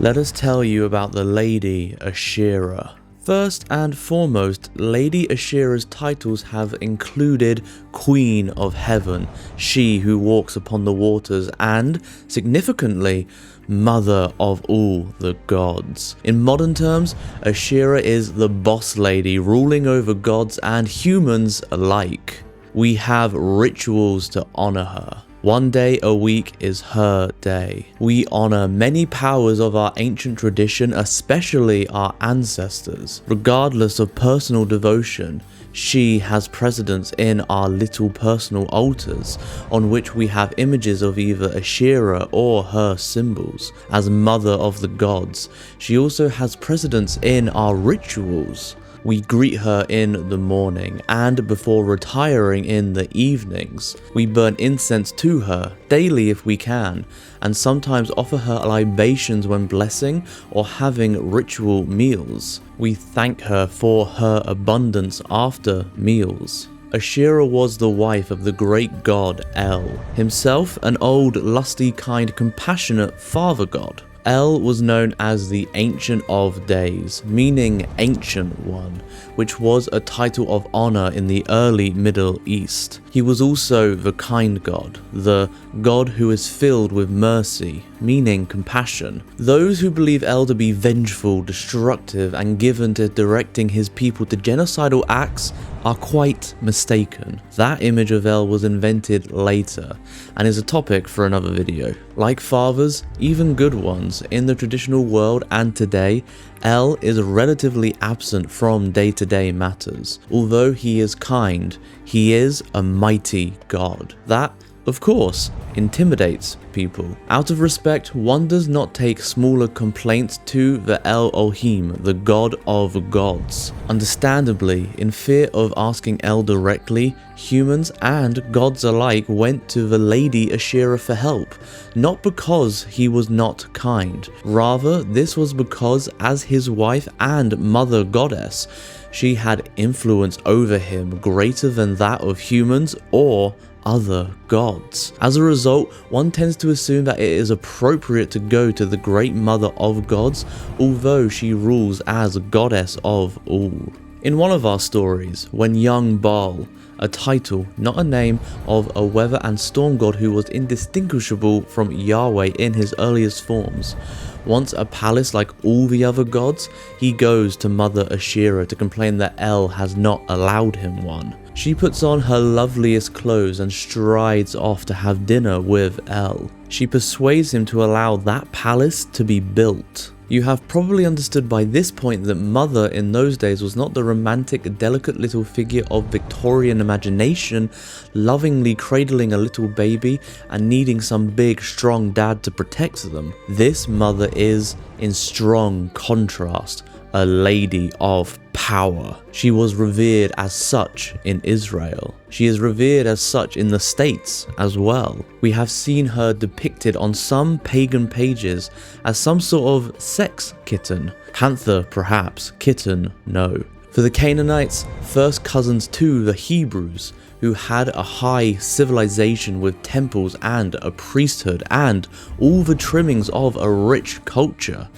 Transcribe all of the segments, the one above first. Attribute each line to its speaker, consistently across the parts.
Speaker 1: Let us tell you about the Lady Ashira. First and foremost, Lady Ashira's titles have included Queen of Heaven, she who walks upon the waters, and, significantly, Mother of all the gods. In modern terms, Ashira is the boss lady ruling over gods and humans alike. We have rituals to honor her. One day a week is her day. We honor many powers of our ancient tradition, especially our ancestors. Regardless of personal devotion, she has precedence in our little personal altars, on which we have images of either Ashira or her symbols. As Mother of the Gods, she also has precedence in our rituals. We greet her in the morning, and before retiring in the evenings. We burn incense to her, daily if we can, and sometimes offer her libations when blessing or having ritual meals. We thank her for her abundance after meals. Ashira was the wife of the great god El, himself an old, lusty, kind, compassionate father god. El was known as the Ancient of Days, meaning Ancient One, which was a title of honor in the early Middle East. He was also the Kind God, the God who is filled with mercy, meaning compassion. Those who believe El to be vengeful, destructive, and given to directing his people to genocidal acts are quite mistaken. That image of El was invented later and is a topic for another video. Like fathers, even good ones, in the traditional world and today, El is relatively absent from day-to-day matters. Although he is kind, he is a mighty god. That, of course, intimidates people. Out of respect, one does not take smaller complaints to the Elohim, the god of gods. Understandably, in fear of asking El directly, humans and gods alike went to the Lady Ashira for help, not because he was not kind. Rather, this was because as his wife and mother goddess, she had influence over him greater than that of humans or other gods. As a result, one tends to assume that it is appropriate to go to the great mother of gods, although she rules as goddess of all. In one of our stories, when young Baal, a title, not a name, of a weather and storm god who was indistinguishable from Yahweh in his earliest forms, wants a palace like all the other gods, he goes to Mother Ashira to complain that El has not allowed him one. She puts on her loveliest clothes and strides off to have dinner with El. She persuades him to allow that palace to be built. You have probably understood by this point that Mother in those days was not the romantic, delicate little figure of Victorian imagination, lovingly cradling a little baby and needing some big, strong dad to protect them. This Mother is, in strong contrast, a lady of power. She was revered as such in Israel. She is revered as such in the States as well. We have seen her depicted on some pagan pages as some sort of sex kitten. Panther perhaps, kitten no. For the Canaanites, first cousins to the Hebrews, who had a high civilization with temples and a priesthood and all the trimmings of a rich culture,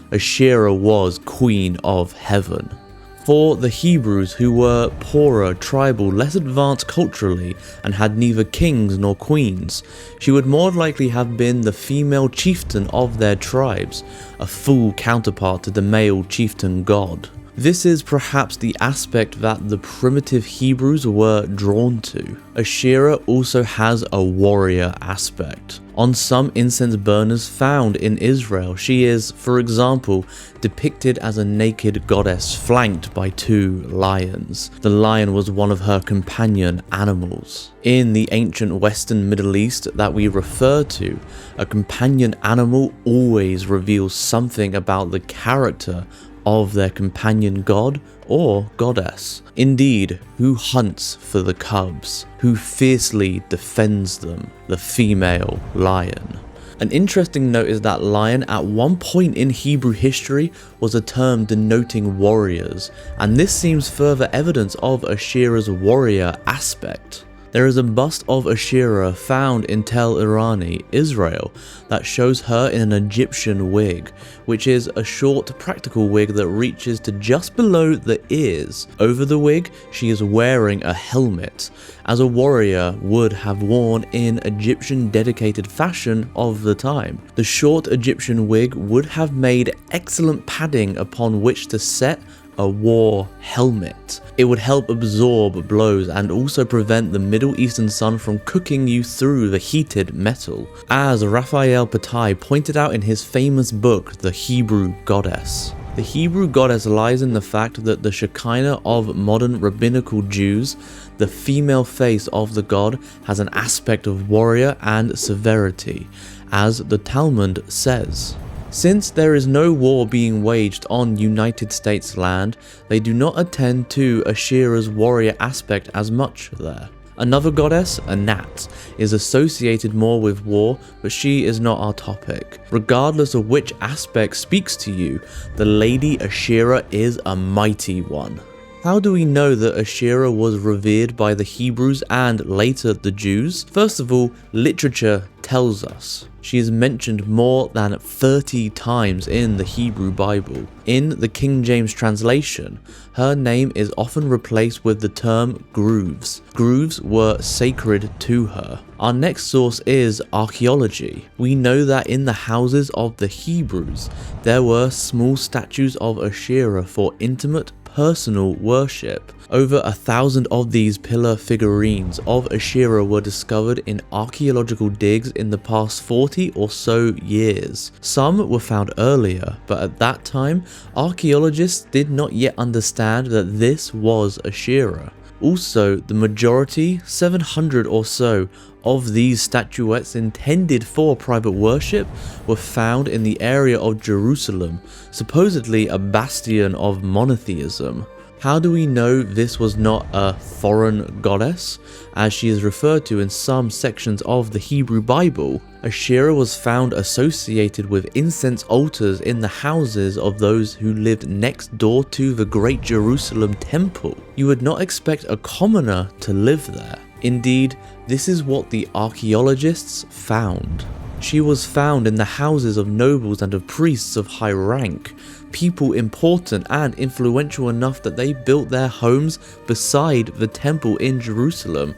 Speaker 1: Ashira was Queen of Heaven. For the Hebrews, who were poorer, tribal, less advanced culturally, and had neither kings nor queens, she would more likely have been the female chieftain of their tribes, a full counterpart to the male chieftain god. This is perhaps the aspect that the primitive Hebrews were drawn to. Ashira also has a warrior aspect. On some incense burners found in Israel, she is, for example, depicted as a naked goddess flanked by two lions. The lion was one of her companion animals. In the ancient Western Middle East that we refer to, a companion animal always reveals something about the character of their companion god or goddess. Indeed, who hunts for the cubs, who fiercely defends them, the female lion. An interesting note is that lion at one point in Hebrew history was a term denoting warriors, and this seems further evidence of Ashira's warrior aspect. There is a bust of Ashira found in Tel Irani, Israel, that shows her in an Egyptian wig, which is a short practical wig that reaches to just below the ears. Over the wig, she is wearing a helmet, as a warrior would have worn in Egyptian dedicated fashion of the time. The short Egyptian wig would have made excellent padding upon which to set a war helmet. It would help absorb blows and also prevent the Middle Eastern sun from cooking you through the heated metal, as Raphael Patai pointed out in his famous book, The Hebrew Goddess. The Hebrew goddess lies in the fact that the Shekinah of modern rabbinical Jews, the female face of the god, has an aspect of warrior and severity, as the Talmud says. Since there is no war being waged on United States land, they do not attend to Ashira's warrior aspect as much there. Another goddess, Anat, is associated more with war, but she is not our topic. Regardless of which aspect speaks to you, the Lady Ashira is a mighty one. How do we know that Ashira was revered by the Hebrews and later the Jews? First of all, literature tells us. She is mentioned more than 30 times in the Hebrew Bible. In the King James translation, her name is often replaced with the term grooves. Grooves were sacred to her. Our next source is Archaeology. We know that in the houses of the Hebrews, there were small statues of Ashira for intimate personal worship. Over 1,000 of these pillar figurines of Ashira were discovered in archaeological digs in the past 40 or so years. Some were found earlier, but at that time, archaeologists did not yet understand that this was Ashira. Also, the majority, 700 or so, of these statuettes intended for private worship were found in the area of Jerusalem, supposedly a bastion of monotheism. How do we know this was not a foreign goddess, as she is referred to in some sections of the Hebrew Bible? Ashira was found associated with incense altars in the houses of those who lived next door to the Great Jerusalem Temple. You would not expect a commoner to live there. Indeed, this is what the archaeologists found. She was found in the houses of nobles and of priests of high rank, people important and influential enough that they built their homes beside the temple in Jerusalem,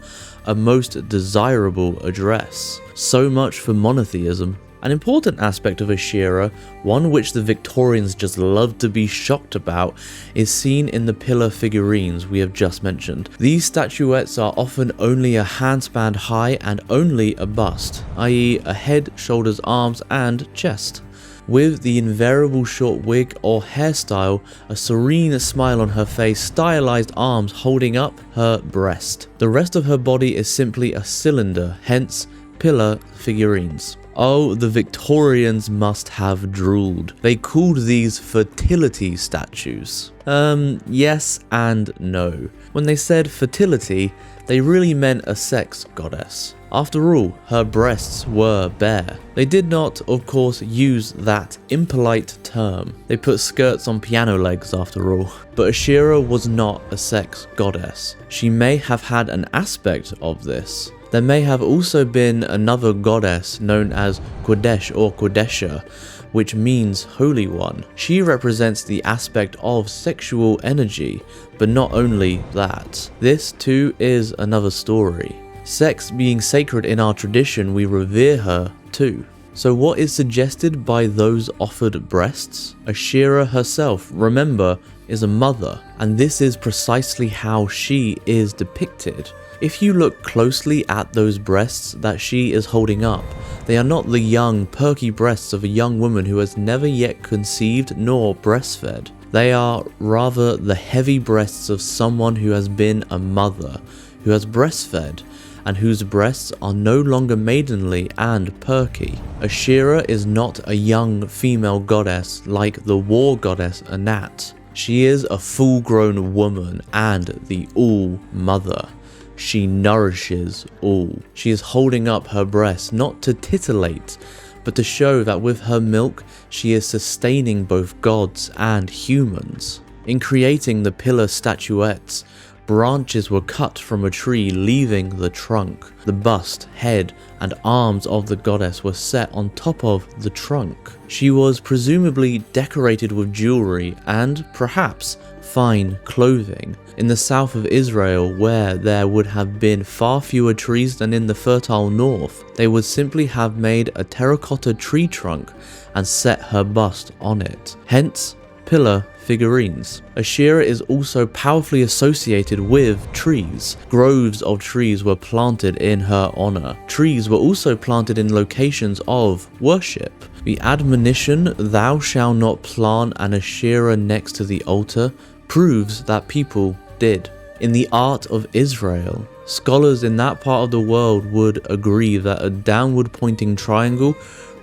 Speaker 1: a most desirable address. So much for monotheism. An important aspect of Ashira, one which the Victorians just love to be shocked about, is seen in the pillar figurines we have just mentioned. These statuettes are often only a handspan high and only a bust, i.e. a head, shoulders, arms and chest. With the invariable short wig or hairstyle, a serene smile on her face, stylized arms holding up her breast. The rest of her body is simply a cylinder, hence pillar figurines. Oh, the Victorians must have drooled. They called these fertility statues. Yes and no. When they said fertility, they really meant a sex goddess. After all, her breasts were bare. They did not, of course, use that impolite term. They put skirts on piano legs after all. But Ashira was not a sex goddess. She may have had an aspect of this. There may have also been another goddess known as Kodesh or Kodesha, which means Holy One. She represents the aspect of sexual energy, but not only that. This too is another story. Sex being sacred in our tradition, we revere her too. So what is suggested by those offered breasts? Ashira herself, remember, is a mother, and this is precisely how she is depicted. If you look closely at those breasts that she is holding up, they are not the young, perky breasts of a young woman who has never yet conceived nor breastfed. They are rather the heavy breasts of someone who has been a mother, who has breastfed, and whose breasts are no longer maidenly and perky. Ashira is not a young female goddess like the war goddess Anat. She is a full-grown woman and the All-Mother. She nourishes all. She is holding up her breast not to titillate, but to show that with her milk she is sustaining both gods and humans. In creating the pillar statuettes, branches were cut from a tree, leaving the trunk. The bust, head, and arms of the goddess were set on top of the trunk. She was presumably decorated with jewelry and, perhaps, fine clothing. In the south of Israel, where there would have been far fewer trees than in the fertile north, they would simply have made a terracotta tree trunk and set her bust on it. Hence, pillar figurines. Ashira is also powerfully associated with trees. Groves of trees were planted in her honor. Trees were also planted in locations of worship. The admonition, "Thou shalt not plant an Ashira next to the altar," proves that people did. In the art of Israel, scholars in that part of the world would agree that a downward pointing triangle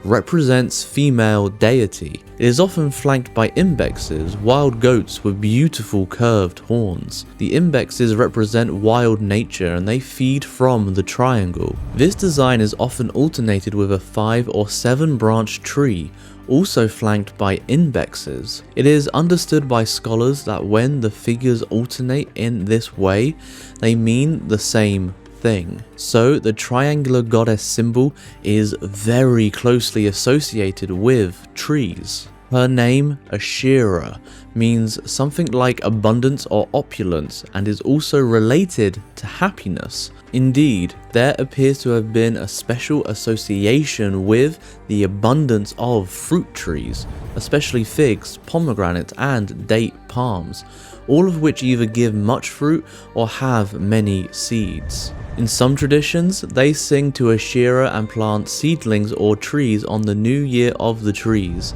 Speaker 1: represents female deity. It is often flanked by imbexes, wild goats with beautiful curved horns. The imbexes represent wild nature and they feed from the triangle. This design is often alternated with a 5 or 7 branch tree, also flanked by imbexes. It is understood by scholars that when the figures alternate in this way, they mean the same thing. So the triangular goddess symbol is very closely associated with trees. Her name, Ashira, means something like abundance or opulence and is also related to happiness. Indeed, there appears to have been a special association with the abundance of fruit trees, especially figs, pomegranates, and date palms, all of which either give much fruit or have many seeds. In some traditions, they sing to Ashira and plant seedlings or trees on the new year of the trees,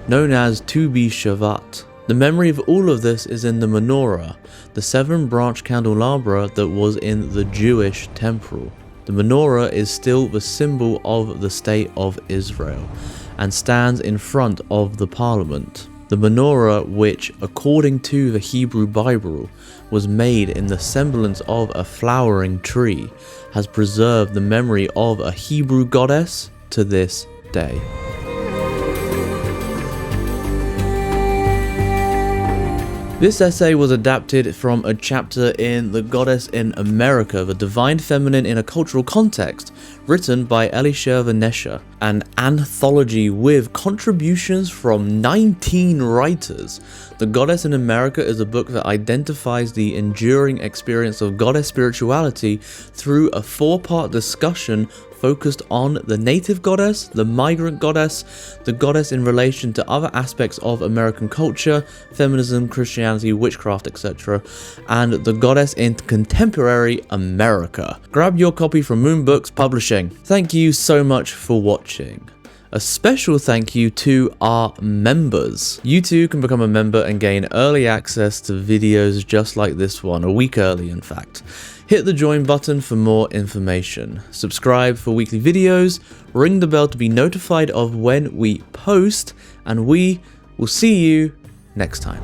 Speaker 1: known as Tu B'Shavat. The memory of all of this is in the Menorah, the 7-branch candelabra that was in the Jewish temple. The Menorah is still the symbol of the state of Israel and stands in front of the parliament. The menorah, which according to the Hebrew Bible was made in the semblance of a flowering tree, has preserved the memory of a Hebrew goddess to this day. This essay was adapted from a chapter in The Goddess in America, the Divine Feminine in a Cultural Context, written by Elisha Vanesha, an anthology with contributions from 19 writers. The Goddess in America is a book that identifies the enduring experience of goddess spirituality through a 4-part discussion focused on the native goddess, the migrant goddess, the goddess in relation to other aspects of American culture, feminism, Christianity, witchcraft, etc., and the goddess in contemporary America. Grab your copy from Moon Books Publishing. Thank you so much for watching. A special thank you to our members. You too can become a member and gain early access to videos just like this one, a week early in fact. Hit the join button for more information. Subscribe for weekly videos, ring the bell to be notified of when we post, and we will see you next time.